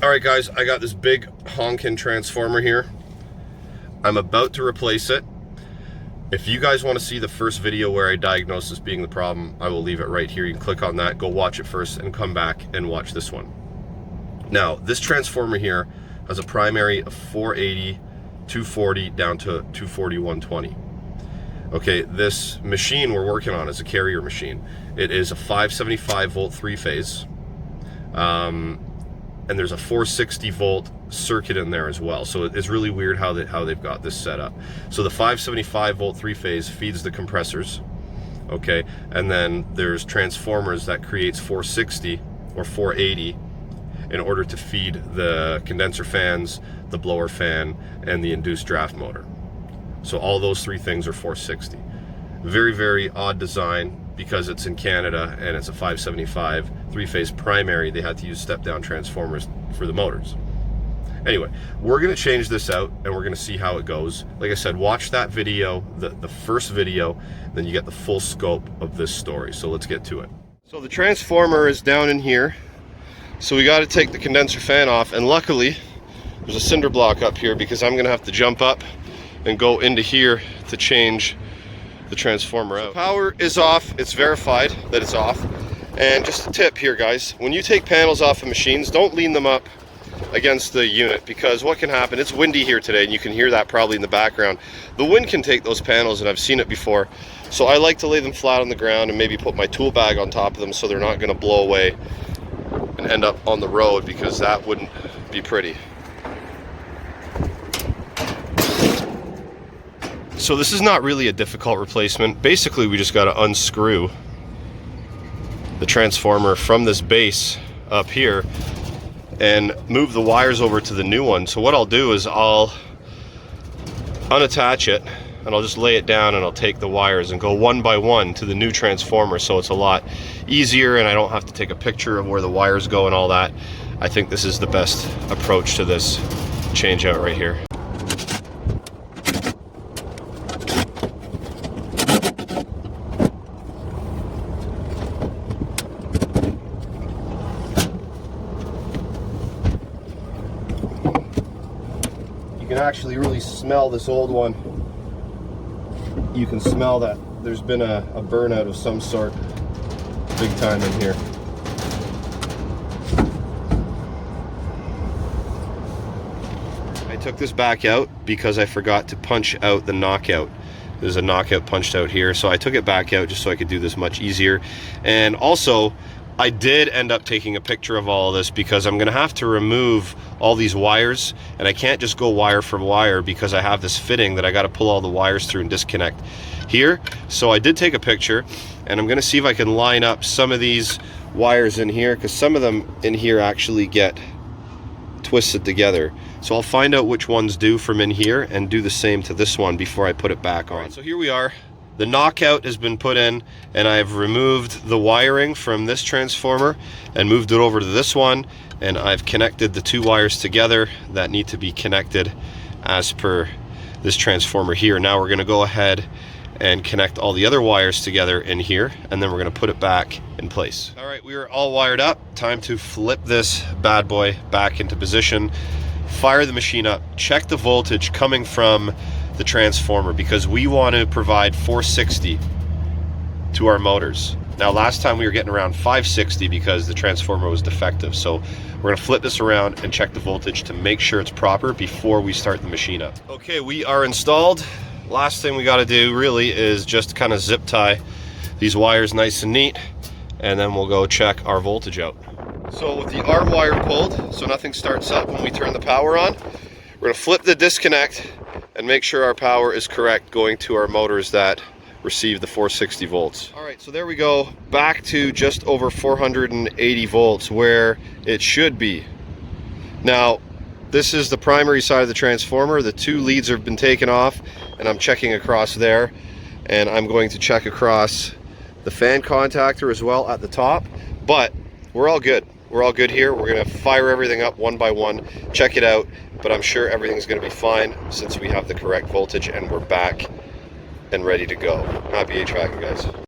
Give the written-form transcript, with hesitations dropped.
All right, guys, I got this big honkin' transformer here. I'm about to replace it. If you guys want to see the first video where I diagnose this being the problem, I will leave it right here. You can click on that, go watch it first, and come back and watch this one. Now, this transformer here has a primary of 480, 240 down to 240, 120. Okay, this machine we're working on is a Carrier machine. It is a 575 volt three-phase. And there's a 460 volt circuit in there as well. So it's really weird how they've got this set up. So the 575 volt three-phase feeds the compressors, okay? And then there's transformers that creates 460 or 480 in order to feed the condenser fans, the blower fan, and the induced draft motor. So all those three things are 460. Very, very odd design because it's in Canada and it's a 575 three-phase primary. They had to use step-down transformers for the motors. Anyway, we're gonna change this out and we're gonna see how it goes. Like I said, watch that video, the first video, then you get the full scope of this story. So let's get to it. So the transformer is down in here. So we gotta take the condenser fan off, and luckily there's a cinder block up here because I'm gonna have to jump up and go into here to change the transformer out. Power is off. It's verified that it's off. And just a tip here, guys, when you take panels off of machines, don't lean them up against the unit, because what can happen, it's windy here today and you can hear that probably in the background. The wind can take those panels, and I've seen it before. So I like to lay them flat on the ground and maybe put my tool bag on top of them so they're not going to blow away and end up on the road, because that wouldn't be pretty. So this is not really a difficult replacement. Basically, we just got to unscrew the transformer from this base up here and move the wires over to the new one. So what I'll do is I'll unattach it and I'll just lay it down, and I'll take the wires and go one by one to the new transformer, so it's a lot easier and I don't have to take a picture of where the wires go and all that. I think this is the best approach to this change out right here. You can actually really smell this old one. You can smell that there's been a burnout of some sort big time in here. I took this back out because I forgot to punch out the knockout. There's a knockout punched out here, so I took it back out just so I could do this much easier. And also, I did end up taking a picture of all of this because I'm gonna have to remove all these wires, and I can't just go wire for wire because I have this fitting that I gotta pull all the wires through and disconnect here. So I did take a picture, and I'm gonna see if I can line up some of these wires in here, because some of them in here actually get twisted together. So I'll find out which ones do from in here and do the same to this one before I put it back on. So here we are. The knockout has been put in, and I've removed the wiring from this transformer and moved it over to this one, and I've connected the two wires together that need to be connected as per this transformer here. Now we're going to go ahead and connect all the other wires together in here, and then we're going to put it back in place. All right, we are all wired up. Time to flip this bad boy back into position, fire the machine up, check the voltage coming from the transformer, because we want to provide 460 to our motors. Now, last time we were getting around 560 because the transformer was defective. So we're going to flip this around and check the voltage to make sure it's proper before we start the machine up. Okay, we are installed. Last thing we got to do really is just kind of zip tie these wires nice and neat, and then we'll go check our voltage out. So with the R wire pulled, so nothing starts up when we turn the power on, we're going to flip the disconnect and make sure our power is correct going to our motors that receive the 460 volts. All right, so there we go, back to just over 480 volts where it should be. Now, this is the primary side of the transformer. The two leads have been taken off, and I'm checking across there, and I'm going to check across the fan contactor as well at the top, but we're all good. We're all good here. We're going to fire everything up one by one, check it out, but I'm sure everything's going to be fine since we have the correct voltage and we're back and ready to go. Happy HVAC, guys.